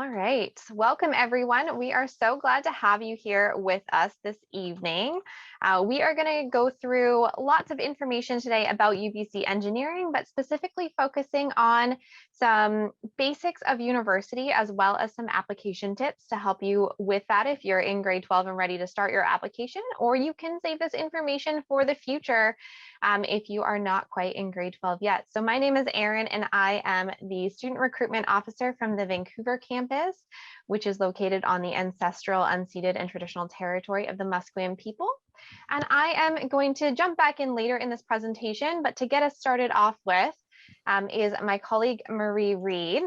All right. Welcome, everyone. We are so glad to have you here with us this evening. We are going to go through lots of information today about UBC Engineering, but specifically focusing on some basics of university as well as some application tips to help you with that if you're in grade 12 and ready to start your application, or you can save this information for the future if you are not quite in grade 12 yet. So my name is Erin, and I am the Student Recruitment Officer from the Vancouver Campus, which is located on the ancestral, unceded, and traditional territory of the Musqueam people. And I am going to jump back in later in this presentation, but to get us started off with is my colleague Marie Reed.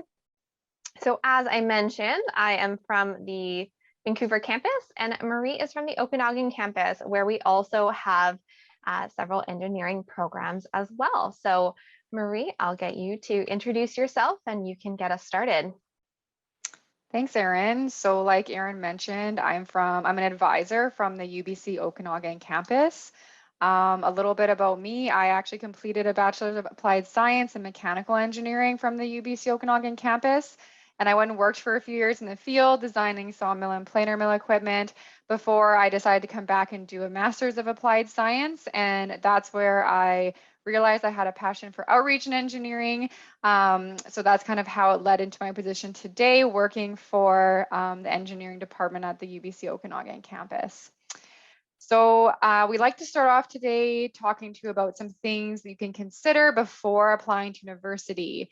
So as I mentioned, I am from the Vancouver campus, and Marie is from the Okanagan campus, where we also have several engineering programs as well. So Marie, I'll get you to introduce yourself and you can get us started. Thanks, Erin. So like Erin mentioned, I'm an advisor from the UBC Okanagan campus. A little bit about me, I actually completed a Bachelor of Applied Science and Mechanical Engineering from the UBC Okanagan campus. And I went and worked for a few years in the field designing sawmill and planer mill equipment before I decided to come back and do a Master's of Applied Science. And that's where I realized I had a passion for outreach and engineering. So that's kind of how it led into my position today, working for the engineering department at the UBC Okanagan campus. So we like to start off today talking to you about some things that you can consider before applying to university.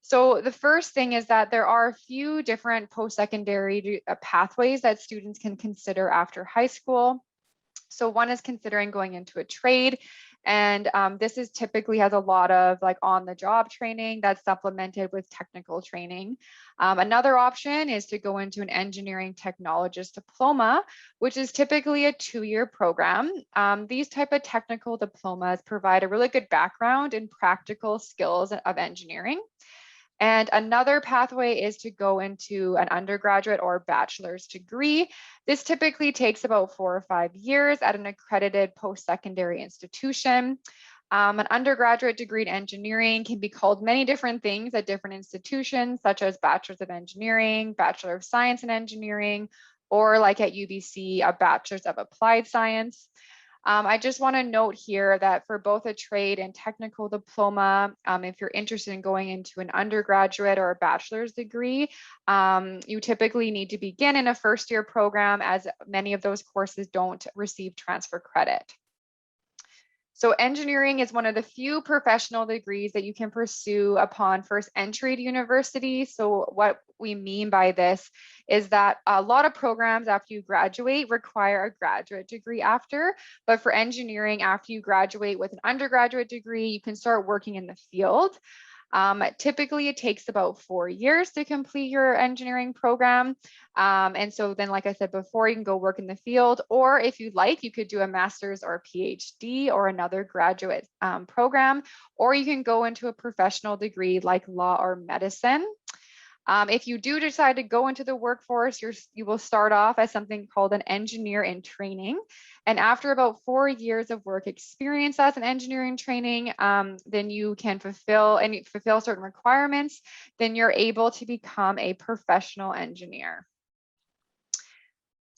So the first thing is that there are a few different post-secondary pathways that students can consider after high school. So one is considering going into a trade. And this is typically has a lot of like on-the-job training that's supplemented with technical training. Another option is to go into an Engineering Technologist Diploma, which is typically a 2-year program. These type of technical diplomas provide a really good background in practical skills of engineering. And another pathway is to go into an undergraduate or bachelor's degree. This typically takes about 4 or 5 years at an accredited post-secondary institution. An undergraduate degree in engineering can be called many different things at different institutions, such as Bachelor's of Engineering, Bachelor of Science in Engineering, or like at UBC, a Bachelor's of Applied Science. I just want to note here that for both a trade and technical diploma, if you're interested in going into an undergraduate or a bachelor's degree, you typically need to begin in a first-year program, as many of those courses don't receive transfer credit. So engineering is one of the few professional degrees that you can pursue upon first entry to university. So what we mean by this is that a lot of programs after you graduate require a graduate degree after, but for engineering, after you graduate with an undergraduate degree, you can start working in the field. Typically, it takes about 4 years to complete your engineering program. And so then, like I said before, you can go work in the field, or if you'd like, you could do a master's or a PhD or another graduate program, or you can go into a professional degree like law or medicine. If you do decide to go into the workforce, you will start off as something called an engineer in training. And after about 4 years of work experience as an engineering training, then you can fulfill certain requirements, then you're able to become a professional engineer.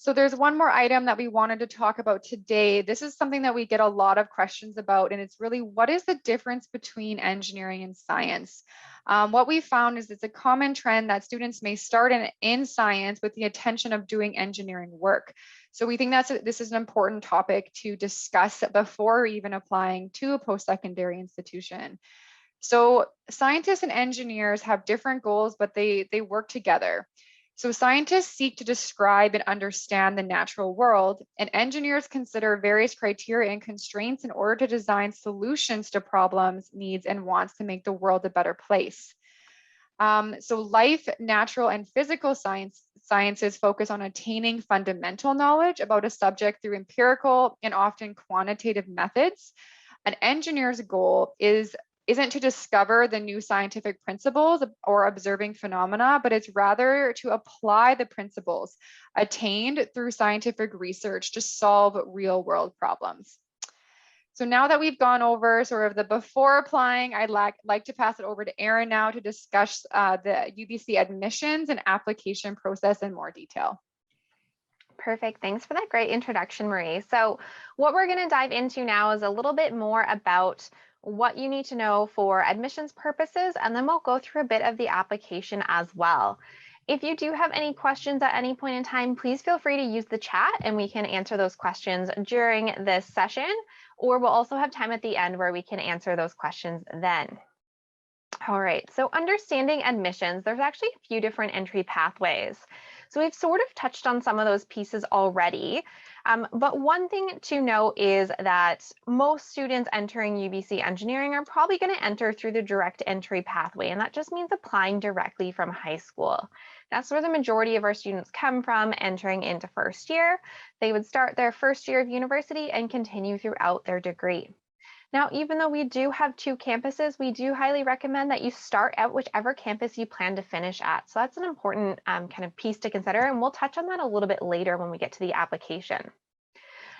So there's one more item that we wanted to talk about today. This is something that we get a lot of questions about, and it's really, what is the difference between engineering and science? What we found is it's a common trend that students may start in science with the intention of doing engineering work. So we think this is an important topic to discuss before even applying to a post-secondary institution. So scientists and engineers have different goals, but they work together. So scientists seek to describe and understand the natural world, and engineers consider various criteria and constraints in order to design solutions to problems, needs, and wants to make the world a better place. So life, natural, and physical sciences focus on attaining fundamental knowledge about a subject through empirical and often quantitative methods. An engineer's goal isn't to discover the new scientific principles or observing phenomena, but it's rather to apply the principles attained through scientific research to solve real world problems. So now that we've gone over sort of the before applying, I'd like to pass it over to Erin now to discuss the UBC admissions and application process in more detail. Perfect. Thanks for that great introduction, Marie. So what we're going to dive into now is a little bit more about what you need to know for admissions purposes, and then we'll go through a bit of the application as well. If you do have any questions at any point in time, please feel free to use the chat and we can answer those questions during this session, or we'll also have time at the end where we can answer those questions then. All right, so understanding admissions, there's actually a few different entry pathways. So we've sort of touched on some of those pieces already, but one thing to know is that most students entering UBC Engineering are probably going to enter through the direct entry pathway, and that just means applying directly from high school. That's where the majority of our students come from entering into first year. They would start their first year of university and continue throughout their degree. Now, even though we do have 2 campuses, we do highly recommend that you start at whichever campus you plan to finish at. So that's an important kind of piece to consider, and we'll touch on that a little bit later when we get to the application.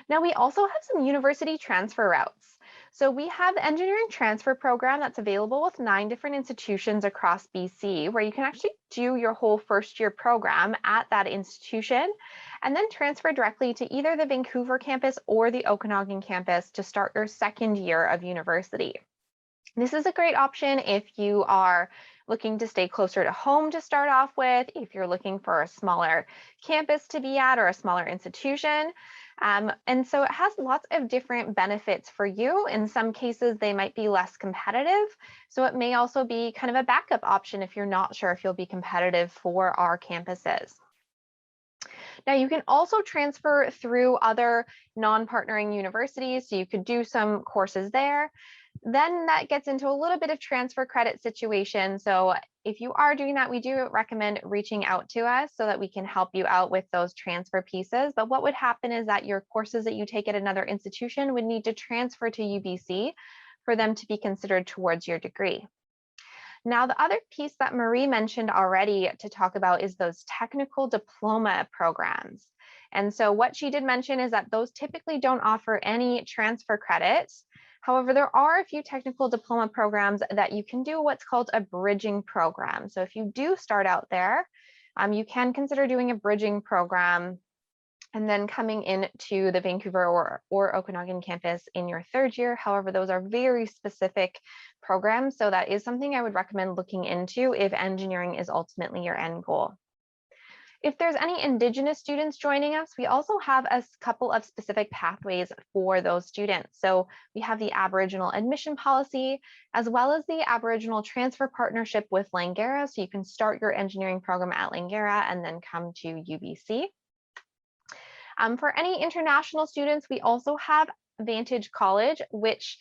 Now, we also have some university transfer routes. So we have the engineering transfer program that's available with 9 different institutions across BC, where you can actually do your whole first year program at that institution and then transfer directly to either the Vancouver campus or the Okanagan campus to start your second year of university. This is a great option if you are looking to stay closer to home to start off with, if you're looking for a smaller campus to be at or a smaller institution. And so it has lots of different benefits for you. In some cases, they might be less competitive. So it may also be kind of a backup option if you're not sure if you'll be competitive for our campuses. Now, you can also transfer through other non-partnering universities, so you could do some courses there. Then that gets into a little bit of transfer credit situation. So if you are doing that, we do recommend reaching out to us so that we can help you out with those transfer pieces. But what would happen is that your courses that you take at another institution would need to transfer to UBC for them to be considered towards your degree. Now, the other piece that Marie mentioned already to talk about is those technical diploma programs. And so what she did mention is that those typically don't offer any transfer credits. However, there are a few technical diploma programs that you can do what's called a bridging program. So if you do start out there, you can consider doing a bridging program and then coming into the Vancouver or Okanagan campus in your third year. However, those are very specific programs. So that is something I would recommend looking into if engineering is ultimately your end goal. If there's any Indigenous students joining us, we also have a couple of specific pathways for those students. So we have the Aboriginal admission policy, as well as the Aboriginal transfer partnership with Langara. So you can start your engineering program at Langara and then come to UBC. For any international students, we also have Vantage College, which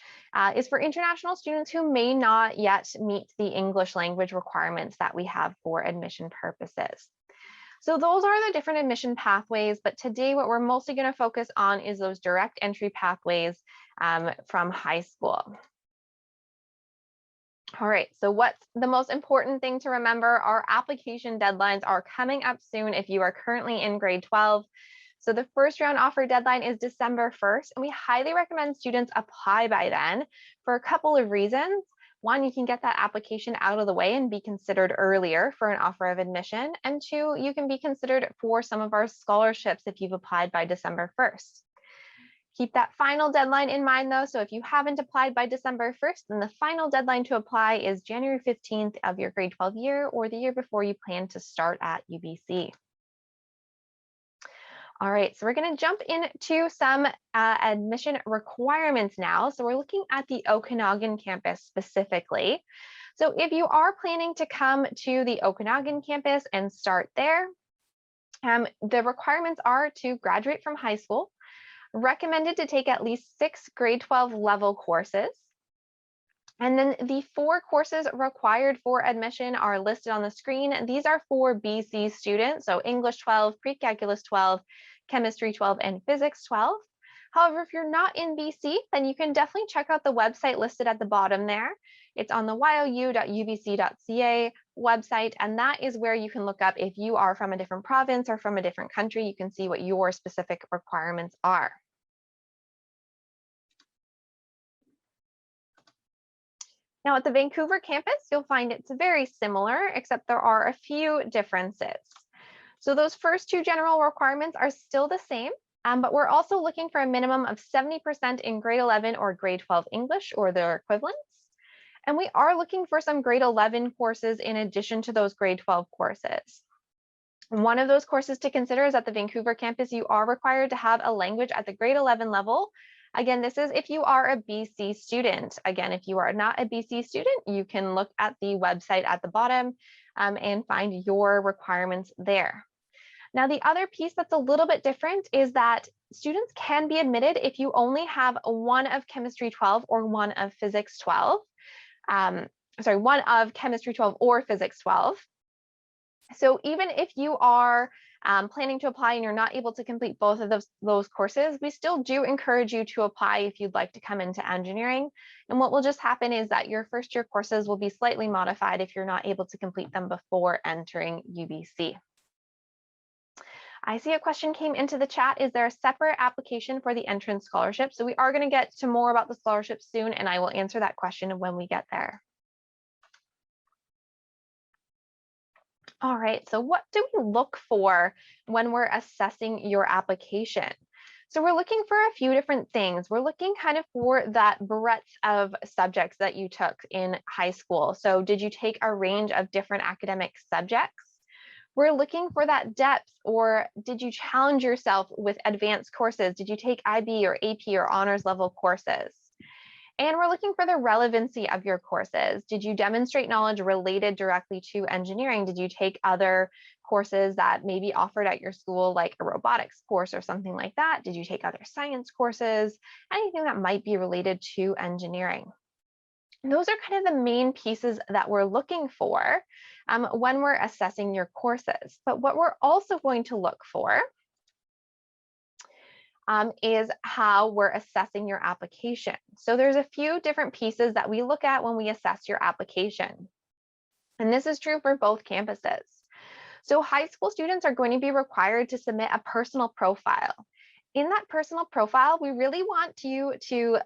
is for international students who may not yet meet the English language requirements that we have for admission purposes. So those are the different admission pathways, but today what we're mostly going to focus on is those direct entry pathways from high school. All right, so what's the most important thing to remember? Our application deadlines are coming up soon if you are currently in grade 12. So the first round offer deadline is December 1st, and we highly recommend students apply by then for a couple of reasons. One, you can get that application out of the way and be considered earlier for an offer of admission. And 2, you can be considered for some of our scholarships if you've applied by December 1st. Keep that final deadline in mind though. So if you haven't applied by December 1st, then the final deadline to apply is January 15th of your grade 12 year or the year before you plan to start at UBC. All right, so we're going to jump into some admission requirements now. So we're looking at the Okanagan campus specifically. So if you are planning to come to the Okanagan campus and start there, the requirements are to graduate from high school, recommended to take at least 6 grade 12 level courses. And then the 4 courses required for admission are listed on the screen. These are for BC students, so English 12, Pre-Calculus 12, Chemistry 12, and Physics 12. However, if you're not in BC, then you can definitely check out the website listed at the bottom there. It's on the you.ubc.ca website, and that is where you can look up if you are from a different province or from a different country. You can see what your specific requirements are. Now at the Vancouver campus, you'll find it's very similar, except there are a few differences. So those first two general requirements are still the same, but we're also looking for a minimum of 70% in grade 11 or grade 12 English or their equivalents. And we are looking for some grade 11 courses in addition to those grade 12 courses. One of those courses to consider is at the Vancouver campus, you are required to have a language at the grade 11 level. Again, this is if you are a BC student. Again, if you are not a BC student, you can look at the website at the bottom and find your requirements there. Now, the other piece that's a little bit different is that students can be admitted if you only have one of Chemistry 12 or one of Physics 12. One of Chemistry 12 or Physics 12. So even if you are planning to apply and you're not able to complete both of those courses, we still do encourage you to apply if you'd like to come into engineering. And what will just happen is that your first year courses will be slightly modified if you're not able to complete them before entering UBC. I see a question came into the chat. Is there a separate application for the entrance scholarship? So we are going to get to more about the scholarship soon, and I will answer that question when we get there. All right, so what do we look for when we're assessing your application? So we're looking for a few different things. We're looking kind of for that breadth of subjects that you took in high school. So did you take a range of different academic subjects? We're looking for that depth, or did you challenge yourself with advanced courses? Did you take IB or AP or honors level courses? And we're looking for the relevancy of your courses. Did you demonstrate knowledge related directly to engineering? Did you take other courses that may be offered at your school, like a robotics course or something like that? Did you take other science courses? Anything that might be related to engineering? And those are kind of the main pieces that we're looking for when we're assessing your courses. But what we're also going to look for is how we're assessing your application. So there's a few different pieces that we look at when we assess your application. And this is true for both campuses. So high school students are going to be required to submit a personal profile. In that personal profile, we really want you to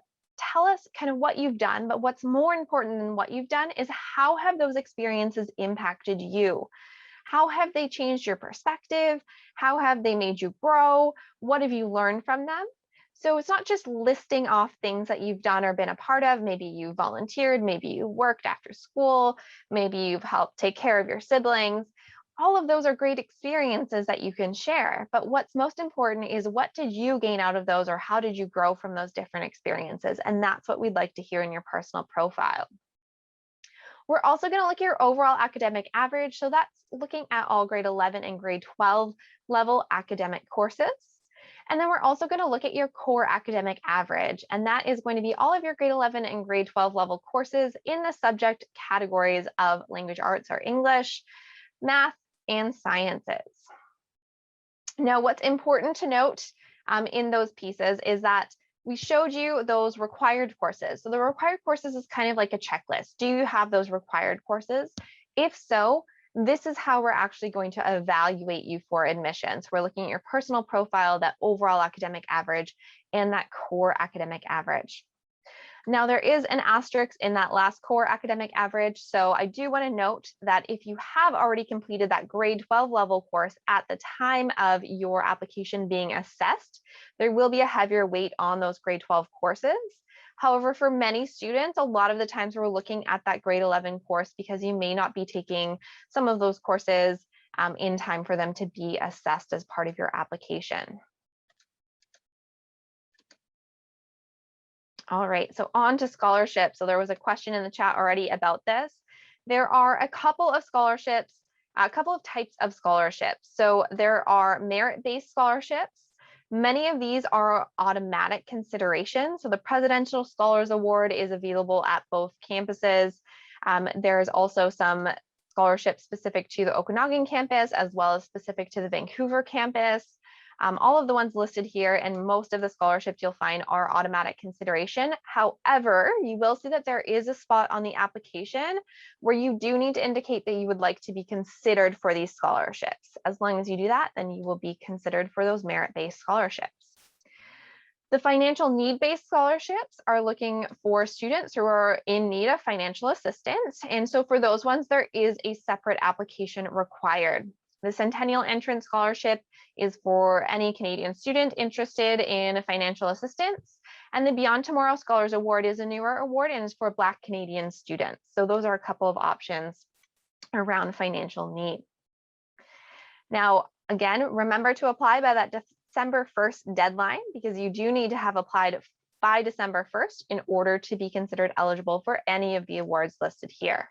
tell us kind of what you've done, but what's more important than what you've done is how have those experiences impacted you? How have they changed your perspective? How have they made you grow? What have you learned from them? So it's not just listing off things that you've done or been a part of. Maybe you volunteered, maybe you worked after school, maybe you've helped take care of your siblings. All of those are great experiences that you can share. But what's most important is what did you gain out of those, or how did you grow from those different experiences? And that's what we'd like to hear in your personal profile. We're also going to look at your overall academic average. So that's looking at all grade 11 and grade 12 level academic courses. And then we're also going to look at your core academic average. And that is going to be all of your grade 11 and grade 12 level courses in the subject categories of language arts or English, math, and sciences. Now, what's important to note in those pieces is that we showed you those required courses. So the required courses is kind of like a checklist. Do you have those required courses? If so, this is how we're actually going to evaluate you for admissions. We're looking at your personal profile, that overall academic average, and that core academic average. Now, there is an asterisk in that last core academic average. So I do want to note that if you have already completed that grade 12 level course at the time of your application being assessed, there will be a heavier weight on those grade 12 courses. However, for many students, a lot of the times we're looking at that grade 11 course because you may not be taking some of those courses in time for them to be assessed as part of your application. All right, so on to scholarships. So there was a question in the chat already about this. There are a couple of scholarships, a couple of types of scholarships. So there are merit-based scholarships. Many of these are automatic consideration. So the Presidential Scholars Award is available at both campuses. There's also some scholarships specific to the Okanagan campus, as well as specific to the Vancouver campus. All of the ones listed here and most of the scholarships you'll find are automatic consideration. However, you will see that there is a spot on the application where you do need to indicate that you would like to be considered for these scholarships. As long as you do that, then you will be considered for those merit-based scholarships. The financial need-based scholarships are looking for students who are in need of financial assistance. And so for those ones, there is a separate application required. The Centennial Entrance Scholarship is for any Canadian student interested in financial assistance. And the Beyond Tomorrow Scholars Award is a newer award and is for Black Canadian students. So those are a couple of options around financial need. Now, again, remember to apply by that December 1st deadline, because you do need to have applied by December 1st in order to be considered eligible for any of the awards listed here.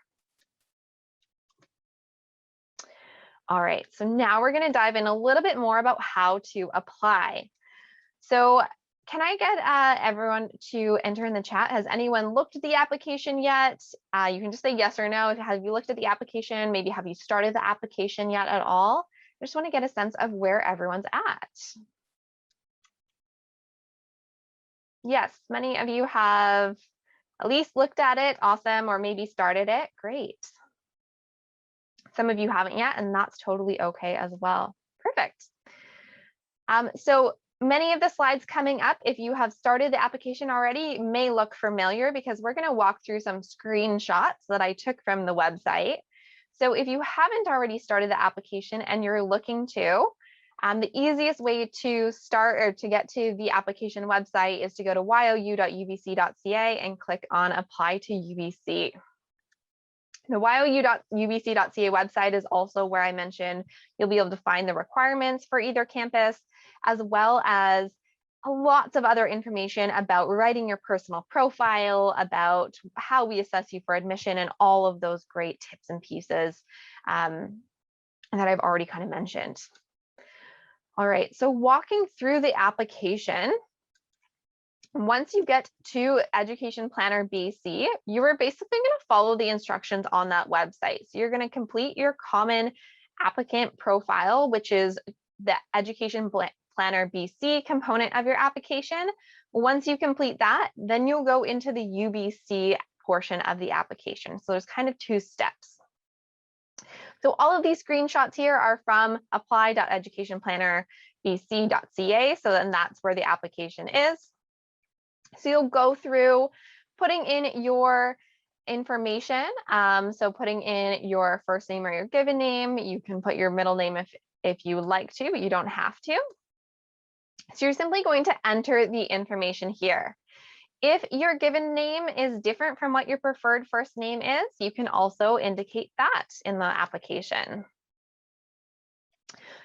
All right, so now we're going to dive in a little bit more about how to apply. So can I get everyone to enter in the chat? Has anyone looked at the application yet? You can just say yes or no. Have you looked at the application? Maybe have you started the application yet at all? I just want to get a sense of where everyone's at. Yes, many of you have at least looked at it. Awesome. Or maybe started it. Great. Some of you haven't yet, and that's totally okay as well. Perfect. So many of the slides coming up, if you have started the application already, may look familiar because we're going to walk through some screenshots that I took from the website. So if you haven't already started the application and you're looking to, the easiest way to start or to get to the application website is to go to you.ubc.ca and click on Apply to UBC. The you.ubc.ca website is also where I mentioned you'll be able to find the requirements for either campus, as well as lots of other information about writing your personal profile, about how we assess you for admission, and all of those great tips and pieces that I've already kind of mentioned. All right, so walking through the application, once you get to Education Planner BC, you are basically going to follow the instructions on that website. So you're going to complete your common applicant profile, which is the Education Planner BC component of your application. Once you complete that, then you'll go into the UBC portion of the application. So there's kind of two steps. So all of these screenshots here are from apply.educationplannerbc.ca. So then that's where the application is. So you'll go through putting in your information. So putting in your first name or your given name. You can put your middle name if you would like to, but you don't have to. So you're simply going to enter the information here. If your given name is different from what your preferred first name is, you can also indicate that in the application.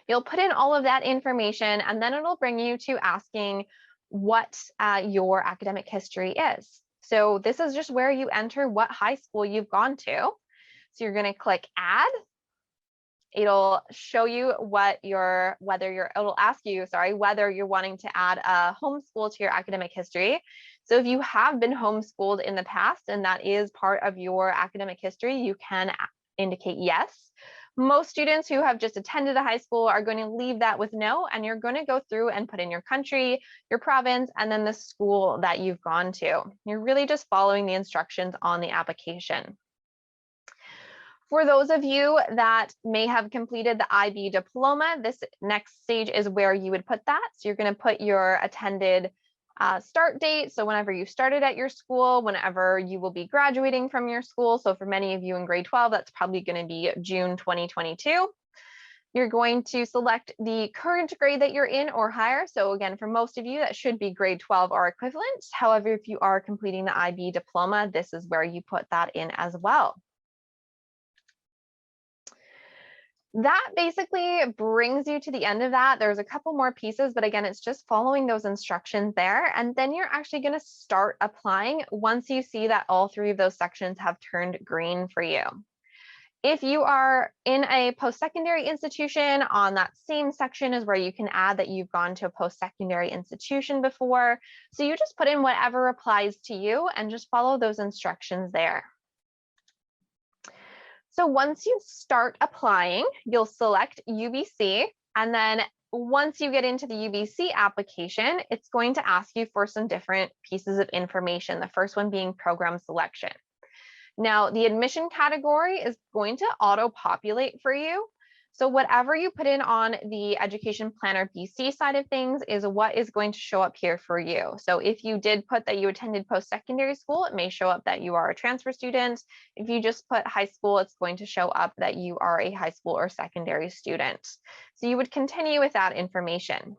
You'll put in all of that information, and then it'll bring you to asking what your academic history is. So this is just where you enter what high school you've gone to. So you're going to click Add. It'll show you it'll ask you, whether you're wanting to add a homeschool to your academic history. So if you have been homeschooled in the past and that is part of your academic history, you can indicate yes. Most students who have just attended a high school are going to leave that with no, and you're going to go through and put in your country, your province, and then the school that you've gone to. You're really just following the instructions on the application. For those of you that may have completed the IB diploma, this next stage is where you would put that. So you're going to put your attended start date. So whenever you started at your school, whenever you will be graduating from your school. So for many of you in grade 12, that's probably going to be June 2022. You're going to select the current grade that you're in or higher. So again, for most of you, that should be grade 12 or equivalent. However, if you are completing the IB diploma, this is where you put that in as well. That basically brings you to the end of that. There's a couple more pieces, but again, it's just following those instructions there. And then you're actually going to start applying once you see that all three of those sections have turned green for you. If you are in a post-secondary institution, on that same section is where you can add that you've gone to a post-secondary institution before. So you just put in whatever applies to you and just follow those instructions there. So once you start applying, you'll select UBC, and then once you get into the UBC application, it's going to ask you for some different pieces of information, the first one being program selection. Now, the admission category is going to auto-populate for you. So whatever you put in on the Education Planner BC side of things is what is going to show up here for you. So if you did put that you attended post-secondary school, it may show up that you are a transfer student. If you just put high school, it's going to show up that you are a high school or secondary student. So you would continue with that information.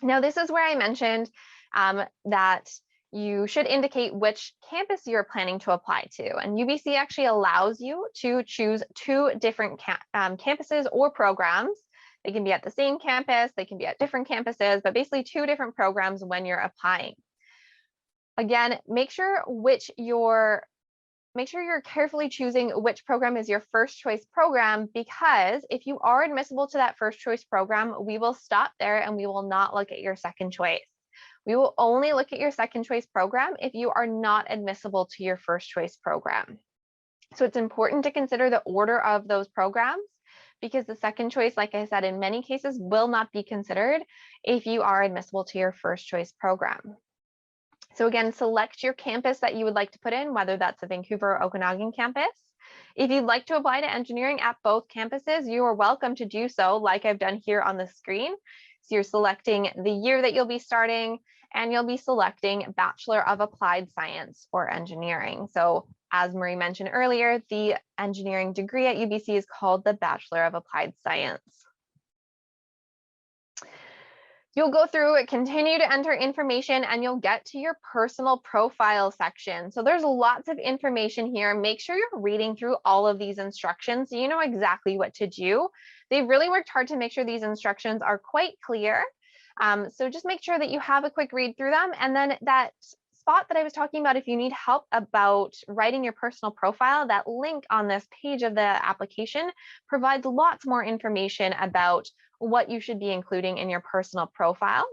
Now, this is where I mentioned that you should indicate which campus you're planning to apply to. And UBC actually allows you to choose 2 different campuses or programs. They can be at the same campus, they can be at different campuses, but basically 2 different programs when you're applying. Again, make sure you're carefully choosing which program is your first choice program, because if you are admissible to that first choice program, we will stop there and we will not look at your second choice. We will only look at your second choice program if you are not admissible to your first choice program. So it's important to consider the order of those programs, because the second choice, like I said, in many cases will not be considered if you are admissible to your first choice program. So again, select your campus that you would like to put in, whether that's a Vancouver or Okanagan campus. If you'd like to apply to engineering at both campuses, you are welcome to do so, like I've done here on the screen. So you're selecting the year that you'll be starting, and you'll be selecting Bachelor of Applied Science or Engineering. So as Marie mentioned earlier, the engineering degree at UBC is called the Bachelor of Applied Science. You'll go through it, continue to enter information, and you'll get to your personal profile section. So there's lots of information here. Make sure you're reading through all of these instructions so you know exactly what to do. They've really worked hard to make sure these instructions are quite clear. So just make sure that you have a quick read through them. And then that spot that I was talking about, if you need help about writing your personal profile, that link on this page of the application provides lots more information about what you should be including in your personal profile.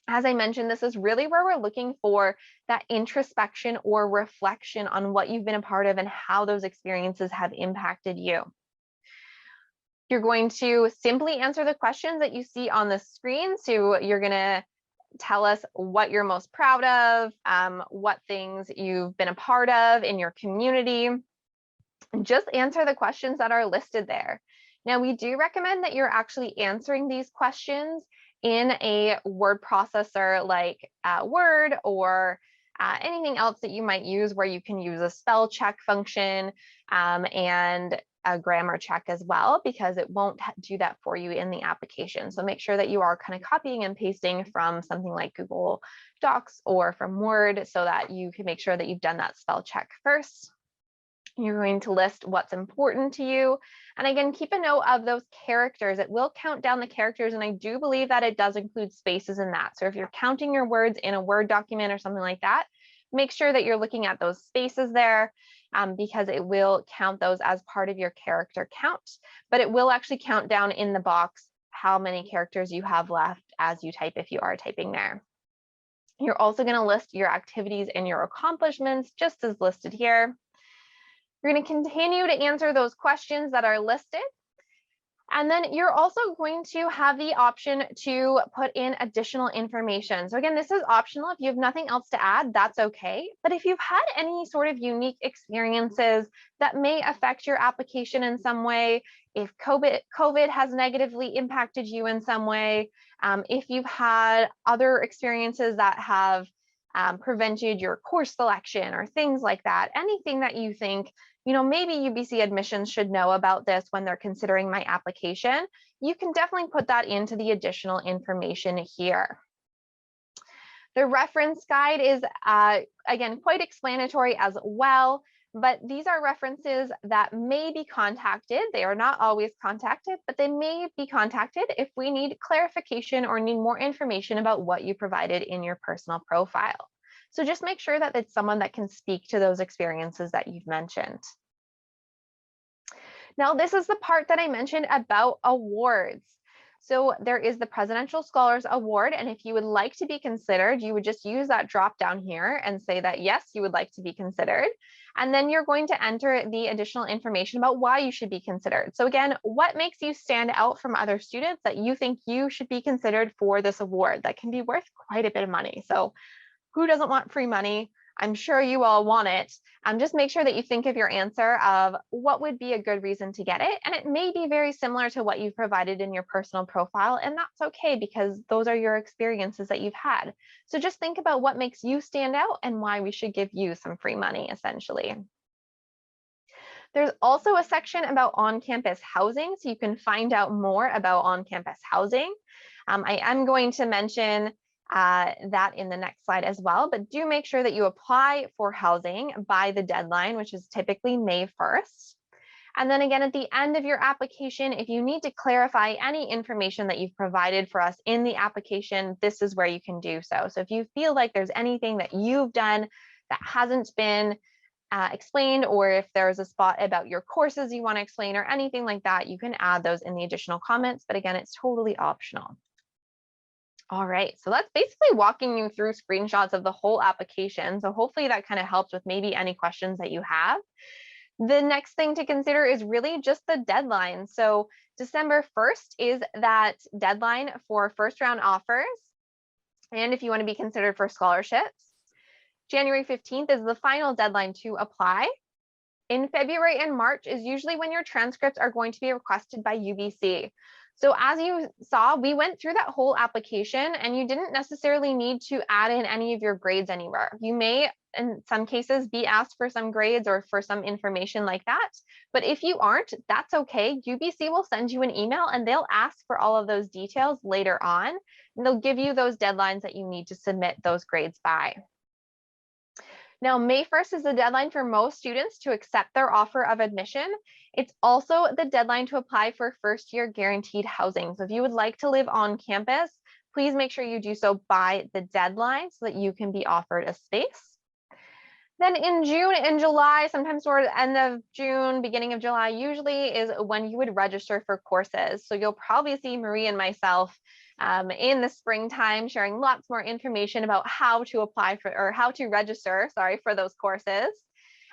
As I mentioned, this is really where we're looking for that introspection or reflection on what you've been a part of and how those experiences have impacted you. You're going to simply answer the questions that you see on the screen. So you're going to tell us what you're most proud of, what things you've been a part of in your community. Just answer the questions that are listed there. Now, we do recommend that you're actually answering these questions in a word processor like Word or anything else that you might use, where you can use a spell check function and a grammar check as well, because it won't do that for you in the application. So make sure that you are kind of copying and pasting from something like Google Docs or from Word, so that you can make sure that you've done that spell check first. You're going to list what's important to you. And again, keep a note of those characters. It will count down the characters, and I do believe that it does include spaces in that. So if you're counting your words in a Word document or something like that, make sure that you're looking at those spaces there, because it will count those as part of your character count. But it will actually count down in the box how many characters you have left as you type, if you are typing there. You're also going to list your activities and your accomplishments, just as listed here. You're going to continue to answer those questions that are listed. And then you're also going to have the option to put in additional information. So again, this is optional. If you have nothing else to add, that's okay. But if you've had any sort of unique experiences that may affect your application in some way, if COVID has negatively impacted you in some way, if you've had other experiences that have prevented your course selection or things like that, anything that you think, maybe UBC admissions should know about this when they're considering my application, you can definitely put that into the additional information here. The reference guide is, again, quite explanatory as well, but these are references that may be contacted. They are not always contacted, but they may be contacted if we need clarification or need more information about what you provided in your personal profile. So just make sure that it's someone that can speak to those experiences that you've mentioned. Now, this is the part that I mentioned about awards. So there is the Presidential Scholars Award, and if you would like to be considered, you would just use that drop down here and say that yes, you would like to be considered. And then you're going to enter the additional information about why you should be considered. So again, what makes you stand out from other students that you think you should be considered for this award that can be worth quite a bit of money? So who doesn't want free money? I'm sure you all want it. Just make sure that you think of your answer of what would be a good reason to get it. And it may be very similar to what you've provided in your personal profile, and that's okay because those are your experiences that you've had. So just think about what makes you stand out and why we should give you some free money, essentially. There's also a section about on-campus housing, so you can find out more about on-campus housing. I am going to mention that in the next slide as well, but do make sure that you apply for housing by the deadline, which is typically May 1st. And then again, at the end of your application, if you need to clarify any information that you've provided for us in the application, this is where you can do so. So if you feel like there's anything that you've done that hasn't been explained, or if there's a spot about your courses you want to explain or anything like that, you can add those in the additional comments. But again, it's totally optional. All right, so that's basically walking you through screenshots of the whole application. So hopefully that kind of helps with maybe any questions that you have. The next thing to consider is really just the deadline. So December 1st is that deadline for first round offers. And if you want to be considered for scholarships, January 15th is the final deadline to apply. In February and March is usually when your transcripts are going to be requested by UBC. So as you saw, we went through that whole application and you didn't necessarily need to add in any of your grades anywhere. You may, in some cases, be asked for some grades or for some information like that. But if you aren't, that's okay. UBC will send you an email and they'll ask for all of those details later on. And they'll give you those deadlines that you need to submit those grades by. Now, May 1st is the deadline for most students to accept their offer of admission. It's also the deadline to apply for first-year guaranteed housing. So if you would like to live on campus, please make sure you do so by the deadline so that you can be offered a space. Then in June and July, sometimes toward the end of June, beginning of July, usually is when you would register for courses. So you'll probably see Marie and myself in the springtime sharing lots more information about how to apply for, or how to register, for those courses,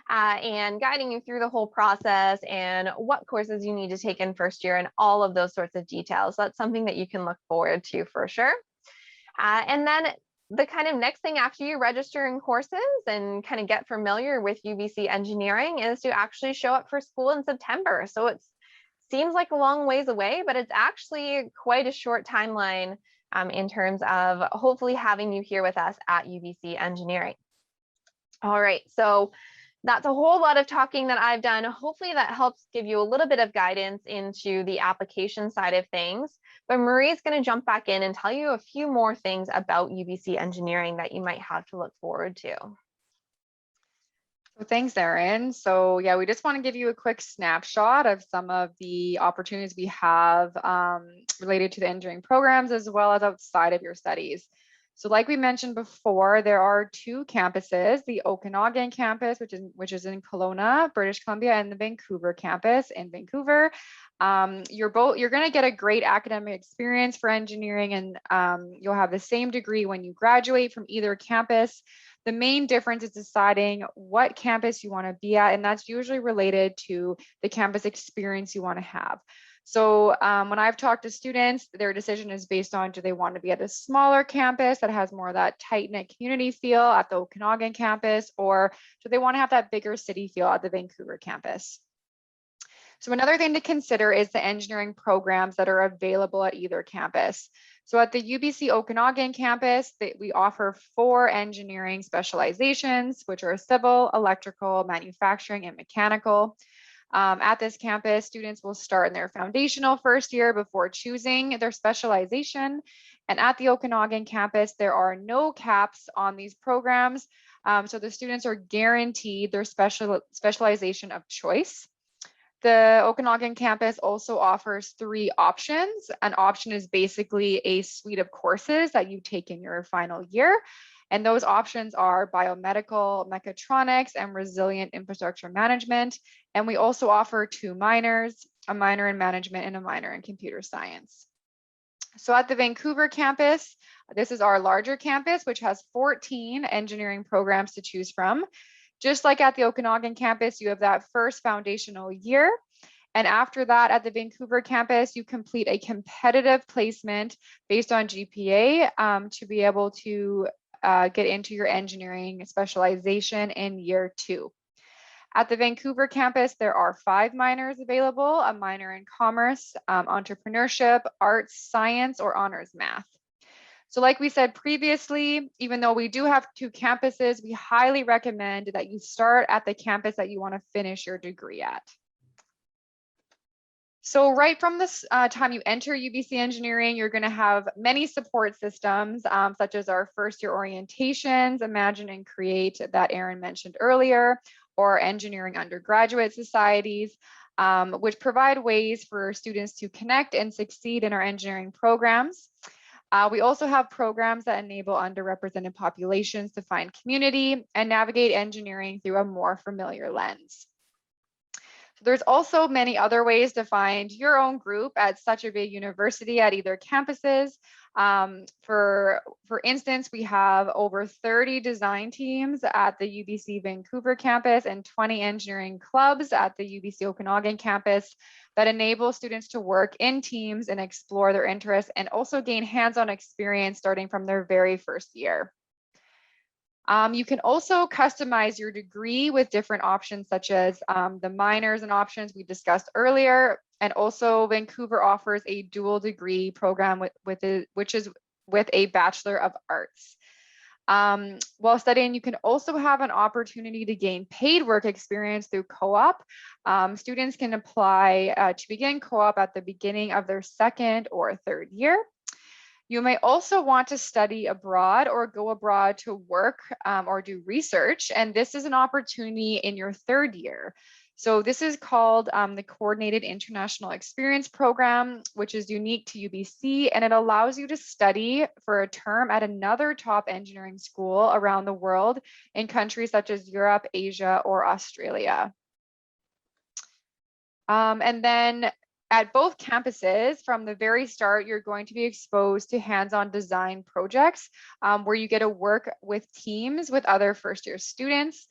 and guiding you through the whole process and what courses you need to take in first year and all of those sorts of details. So that's something that you can look forward to for sure. And then the kind of next thing after you register in courses and kind of get familiar with UBC Engineering is to actually show up for school in September. So it seems like a long ways away, but it's actually quite a short timeline in terms of hopefully having you here with us at UBC Engineering. All right, so that's a whole lot of talking that I've done. Hopefully that helps give you a little bit of guidance into the application side of things. But Marie's going to jump back in and tell you a few more things about UBC Engineering that you might have to look forward to. Well, thanks, Erin. So yeah, we just want to give you a quick snapshot of some of the opportunities we have related to the engineering programs as well as outside of your studies. So like we mentioned before, there are two campuses, the Okanagan campus, which is in Kelowna, British Columbia, and the Vancouver campus in Vancouver. You're going to get a great academic experience for engineering, and you'll have the same degree when you graduate from either campus. The main difference is deciding what campus you want to be at, and that's usually related to the campus experience you want to have. So when I've talked to students, their decision is based on, do they want to be at a smaller campus that has more of that tight-knit community feel at the Okanagan campus, or do they want to have that bigger city feel at the Vancouver campus? So another thing to consider is the engineering programs that are available at either campus. So at the UBC Okanagan campus, we offer 4 engineering specializations, which are civil, electrical, manufacturing, and mechanical. At this campus, students will start in their foundational first year before choosing their specialization. And at the Okanagan campus, there are no caps on these programs. So the students are guaranteed their specialization of choice. The Okanagan campus also offers 3 options. An option is basically a suite of courses that you take in your final year. And those options are biomedical, mechatronics, and resilient infrastructure management. And we also offer 2 minors, a minor in management and a minor in computer science. So at the Vancouver campus, this is our larger campus, which has 14 engineering programs to choose from. Just like at the Okanagan campus, you have that first foundational year. And after that, at the Vancouver campus, you complete a competitive placement based on GPA to be able to get into your engineering specialization in year 2. At the Vancouver campus, there are 5 minors available: a minor in commerce, entrepreneurship, arts, science, or honors math. So like we said previously, even though we do have 2 campuses, we highly recommend that you start at the campus that you want to finish your degree at. So right from this time you enter UBC Engineering, you're going to have many support systems, such as our first year orientations, Imagine and Create, that Erin mentioned earlier, or engineering undergraduate societies, which provide ways for students to connect and succeed in our engineering programs. We also have programs that enable underrepresented populations to find community and navigate engineering through a more familiar lens. There's also many other ways to find your own group at such a big university at either campuses. For instance, we have over 30 design teams at the UBC Vancouver campus and 20 engineering clubs at the UBC Okanagan campus that enable students to work in teams and explore their interests and also gain hands-on experience starting from their very first year. You can also customize your degree with different options, such as the minors and options we discussed earlier. And also Vancouver offers a dual degree program which is with a Bachelor of Arts. While studying, you can also have an opportunity to gain paid work experience through co-op. Students can apply to begin co-op at the beginning of their 2nd or 3rd year. You may also want to study abroad or go abroad to work or do research, and this is an opportunity in your 3rd year. So this is called the Coordinated International Experience Program, which is unique to UBC, and it allows you to study for a term at another top engineering school around the world in countries such as Europe, Asia, or Australia. And then at both campuses, from the very start, you're going to be exposed to hands-on design projects where you get to work with teams with other first-year students.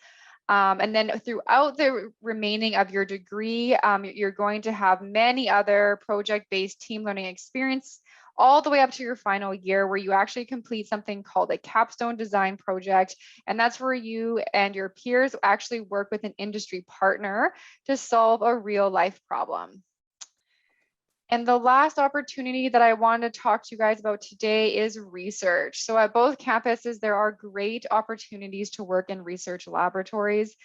And then throughout the remaining of your degree, you're going to have many other project-based team learning experience all the way up to your final year, where you actually complete something called a capstone design project. And that's where you and your peers actually work with an industry partner to solve a real life problem. And the last opportunity that I want to talk to you guys about today is research. So at both campuses, there are great opportunities to work in research laboratories.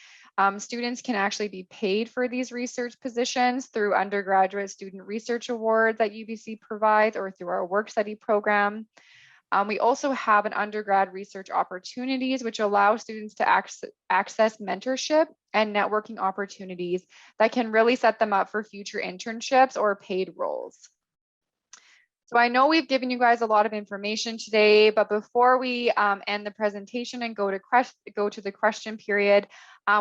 Students can actually be paid for these research positions through undergraduate student research awards that UBC provides or through our work study program. We also have an undergrad research opportunities, which allow students to access mentorship and networking opportunities that can really set them up for future internships or paid roles. So I know we've given you guys a lot of information today, but before we end the presentation and go to the question period,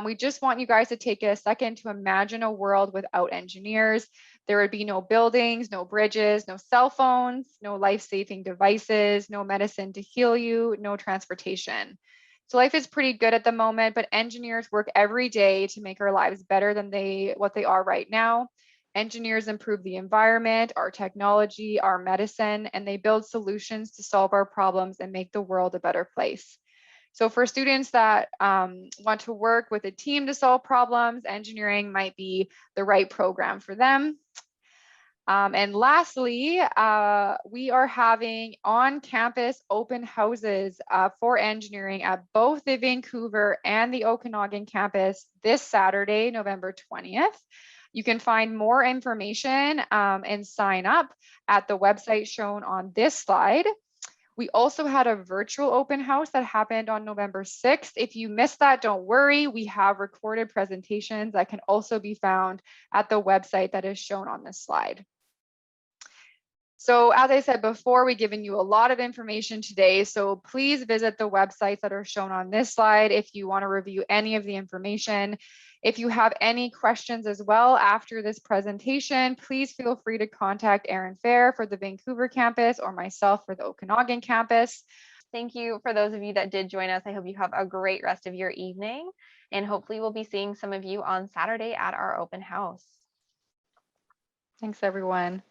we just want you guys to take a second to imagine a world without engineers. There would be no buildings, no bridges, no cell phones, no life-saving devices, no medicine to heal you, no transportation. So life is pretty good at the moment, but engineers work every day to make our lives better than what they are right now. Engineers improve the environment, our technology, our medicine, and they build solutions to solve our problems and make the world a better place. So for students that want to work with a team to solve problems, engineering might be the right program for them. And lastly, we are having on-campus open houses for engineering at both the Vancouver and the Okanagan campus this Saturday, November 20th. You can find more information and sign up at the website shown on this slide. We also had a virtual open house that happened on November 6th. If you missed that, don't worry. We have recorded presentations that can also be found at the website that is shown on this slide. So as I said before, we've given you a lot of information today. So please visit the websites that are shown on this slide if you want to review any of the information. If you have any questions as well after this presentation, please feel free to contact Erin Fair for the Vancouver campus or myself for the Okanagan campus. Thank you for those of you that did join us. I hope you have a great rest of your evening, and hopefully we'll be seeing some of you on Saturday at our open house. Thanks, everyone.